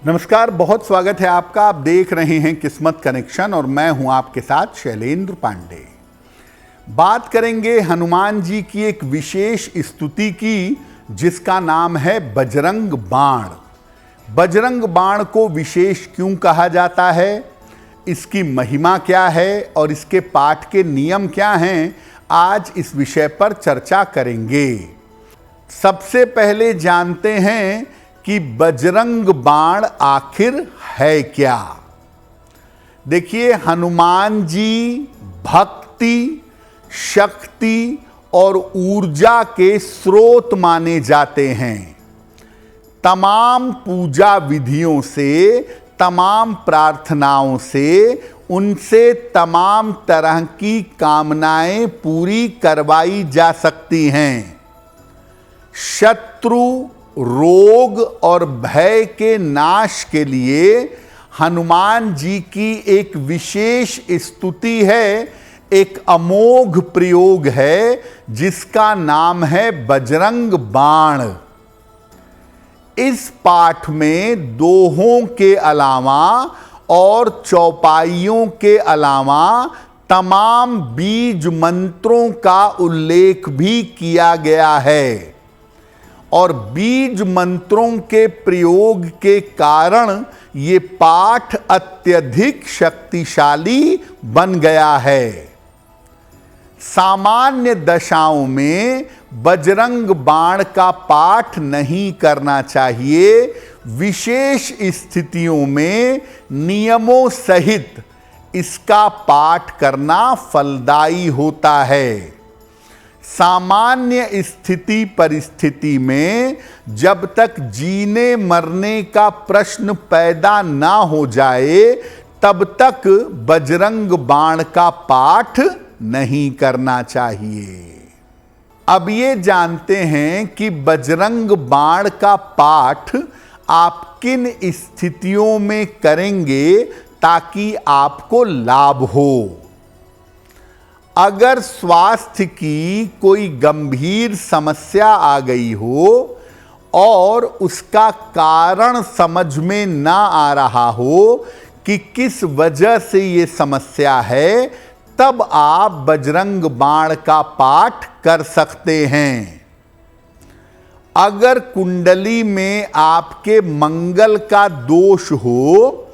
नमस्कार, बहुत स्वागत है आपका। आप देख रहे हैं किस्मत कनेक्शन और मैं हूं आपके साथ शैलेंद्र पांडे। बात करेंगे हनुमान जी की एक विशेष स्तुति की जिसका नाम है बजरंग बाण। बजरंग बाण को विशेष क्यों कहा जाता है, इसकी महिमा क्या है और इसके पाठ के नियम क्या हैं, आज इस विषय पर चर्चा करेंगे। सबसे पहले जानते हैं कि बजरंग बाण आखिर है क्या। देखिए, हनुमान जी भक्ति, शक्ति और ऊर्जा के स्रोत माने जाते हैं। तमाम पूजा विधियों से, तमाम प्रार्थनाओं से उनसे तमाम तरह की कामनाएं पूरी करवाई जा सकती हैं। शत्रु, रोग और भय के नाश के लिए हनुमान जी की एक विशेष स्तुति है, एक अमोघ प्रयोग है जिसका नाम है बजरंग बाण। इस पाठ में दोहों के अलावा और चौपाइयों के अलावा तमाम बीज मंत्रों का उल्लेख भी किया गया है और बीज मंत्रों के प्रयोग के कारण ये पाठ अत्यधिक शक्तिशाली बन गया है। सामान्य दशाओं में बजरंग बाण का पाठ नहीं करना चाहिए। विशेष स्थितियों में नियमों सहित इसका पाठ करना फलदायी होता है। सामान्य स्थिति परिस्थिति में जब तक जीने मरने का प्रश्न पैदा ना हो जाए तब तक बजरंग बाण का पाठ नहीं करना चाहिए। अब ये जानते हैं कि बजरंग बाण का पाठ आप किन स्थितियों में करेंगे ताकि आपको लाभ हो। अगर स्वास्थ्य की कोई गंभीर समस्या आ गई हो और उसका कारण समझ में ना आ रहा हो कि किस वजह से ये समस्या है, तब आप बजरंग बाण का पाठ कर सकते हैं। अगर कुंडली में आपके मंगल का दोष हो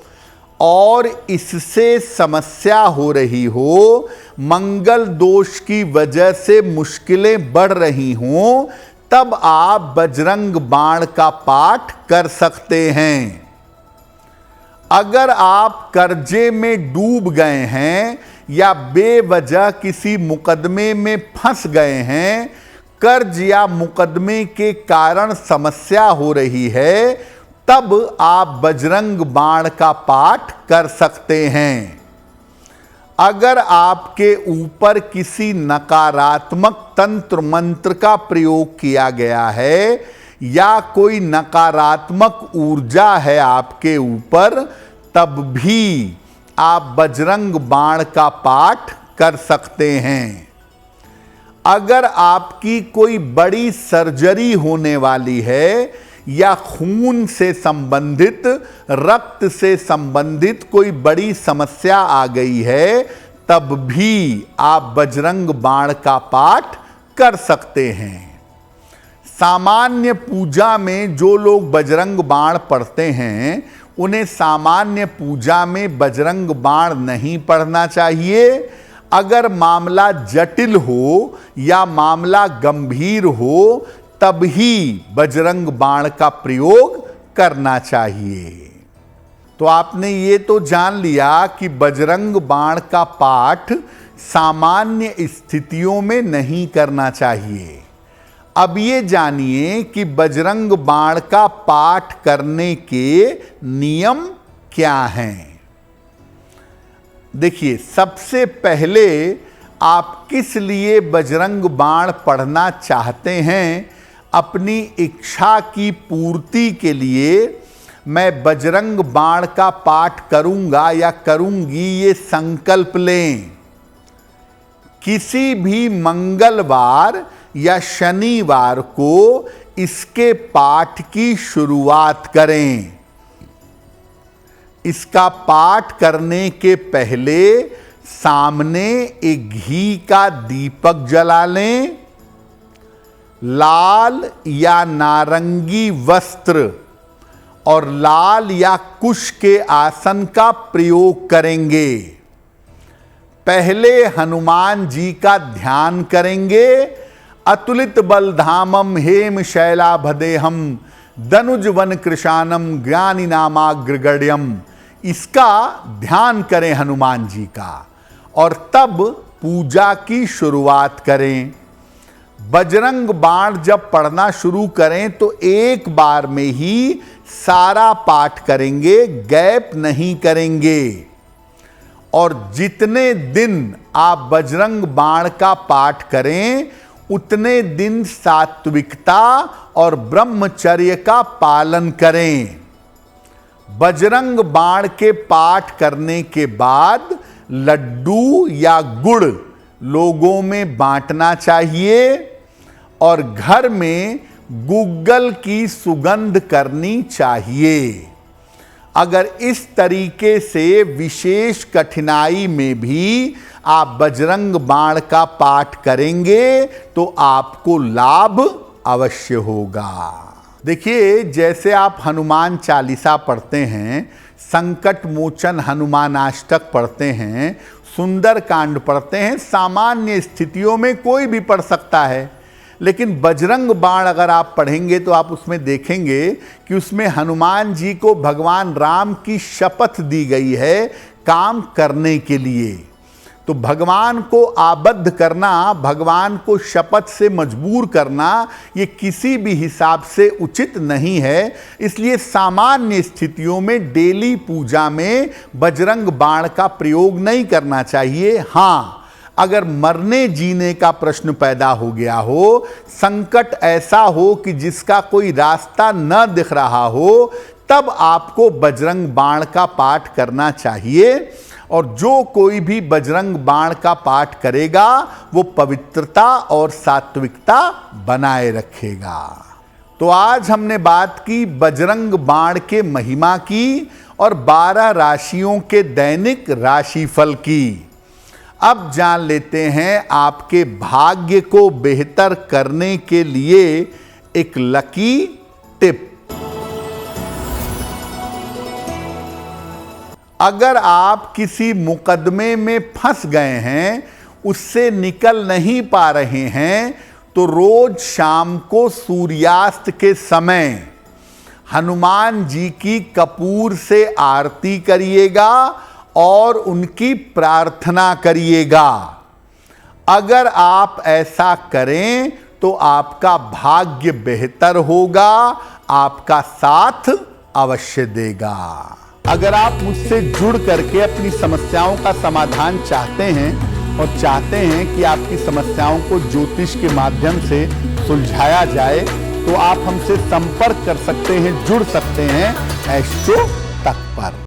और इससे समस्या हो रही हो, मंगल दोष की वजह से मुश्किलें बढ़ रही हों, तब आप बजरंग बाण का पाठ कर सकते हैं। अगर आप कर्जे में डूब गए हैं या बेवजह किसी मुकदमे में फंस गए हैं, कर्ज या मुकदमे के कारण समस्या हो रही है, तब आप बजरंग बाण का पाठ कर सकते हैं। अगर आपके ऊपर किसी नकारात्मक तंत्र मंत्र का प्रयोग किया गया है या कोई नकारात्मक ऊर्जा है आपके ऊपर, तब भी आप बजरंग बाण का पाठ कर सकते हैं। अगर आपकी कोई बड़ी सर्जरी होने वाली है या खून से संबंधित, रक्त से संबंधित कोई बड़ी समस्या आ गई है, तब भी आप बजरंग बाण का पाठ कर सकते हैं। सामान्य पूजा में जो लोग बजरंग बाण पढ़ते हैं, उन्हें सामान्य पूजा में बजरंग बाण नहीं पढ़ना चाहिए। अगर मामला जटिल हो या मामला गंभीर हो, तब ही बजरंग बाण का प्रयोग करना चाहिए। तो आपने ये तो जान लिया कि बजरंग बाण का पाठ सामान्य स्थितियों में नहीं करना चाहिए। अब ये जानिए कि बजरंग बाण का पाठ करने के नियम क्या हैं। देखिए, सबसे पहले आप किस लिए बजरंग बाण पढ़ना चाहते हैं, अपनी इच्छा की पूर्ति के लिए मैं बजरंग बाण का पाठ करूंगा या करूंगी, ये संकल्प लें। किसी भी मंगलवार या शनिवार को इसके पाठ की शुरुआत करें। इसका पाठ करने के पहले सामने एक घी का दीपक जला लें, लाल या नारंगी वस्त्र और लाल या कुश के आसन का प्रयोग करेंगे। पहले हनुमान जी का ध्यान करेंगे। अतुलित बलधामम हेम शैलाभदेहम दनुज वन कृशानम ज्ञानी नामाग्रगण्यम, इसका ध्यान करें हनुमान जी का और तब पूजा की शुरुआत करें। बजरंग बाण जब पढ़ना शुरू करें तो एक बार में ही सारा पाठ करेंगे, गैप नहीं करेंगे। और जितने दिन आप बजरंग बाण का पाठ करें उतने दिन सात्विकता और ब्रह्मचर्य का पालन करें। बजरंग बाण के पाठ करने के बाद लड्डू या गुड़ लोगों में बांटना चाहिए और घर में गुग्गल की सुगंध करनी चाहिए। अगर इस तरीके से विशेष कठिनाई में भी आप बजरंग बाण का पाठ करेंगे तो आपको लाभ अवश्य होगा। देखिए, जैसे आप हनुमान चालीसा पढ़ते हैं, संकट मोचन हनुमानाष्टक पढ़ते हैं, सुंदर कांड पढ़ते हैं, सामान्य स्थितियों में कोई भी पढ़ सकता है। लेकिन बजरंग बाण अगर आप पढ़ेंगे तो आप उसमें देखेंगे कि उसमें हनुमान जी को भगवान राम की शपथ दी गई है काम करने के लिए। तो भगवान को आबद्ध करना, भगवान को शपथ से मजबूर करना, ये किसी भी हिसाब से उचित नहीं है। इसलिए सामान्य स्थितियों में डेली पूजा में बजरंग बाण का प्रयोग नहीं करना चाहिए। हाँ, अगर मरने जीने का प्रश्न पैदा हो गया हो, संकट ऐसा हो कि जिसका कोई रास्ता न दिख रहा हो, तब आपको बजरंग बाण का पाठ करना चाहिए। और जो कोई भी बजरंग बाण का पाठ करेगा वो पवित्रता और सात्विकता बनाए रखेगा। तो आज हमने बात की बजरंग बाण के महिमा की और 12 राशियों के दैनिक राशिफल की। अब जान लेते हैं आपके भाग्य को बेहतर करने के लिए एक लकी टिप। अगर आप किसी मुकदमे में फंस गए हैं, उससे निकल नहीं पा रहे हैं, तो रोज शाम को सूर्यास्त के समय हनुमान जी की कपूर से आरती करिएगा और उनकी प्रार्थना करिएगा। अगर आप ऐसा करें तो आपका भाग्य बेहतर होगा, आपका साथ अवश्य देगा। अगर आप मुझसे जुड़ करके अपनी समस्याओं का समाधान चाहते हैं और चाहते हैं कि आपकी समस्याओं को ज्योतिष के माध्यम से सुलझाया जाए, तो आप हमसे संपर्क कर सकते हैं, जुड़ सकते हैं एस्ट्रो तक पर।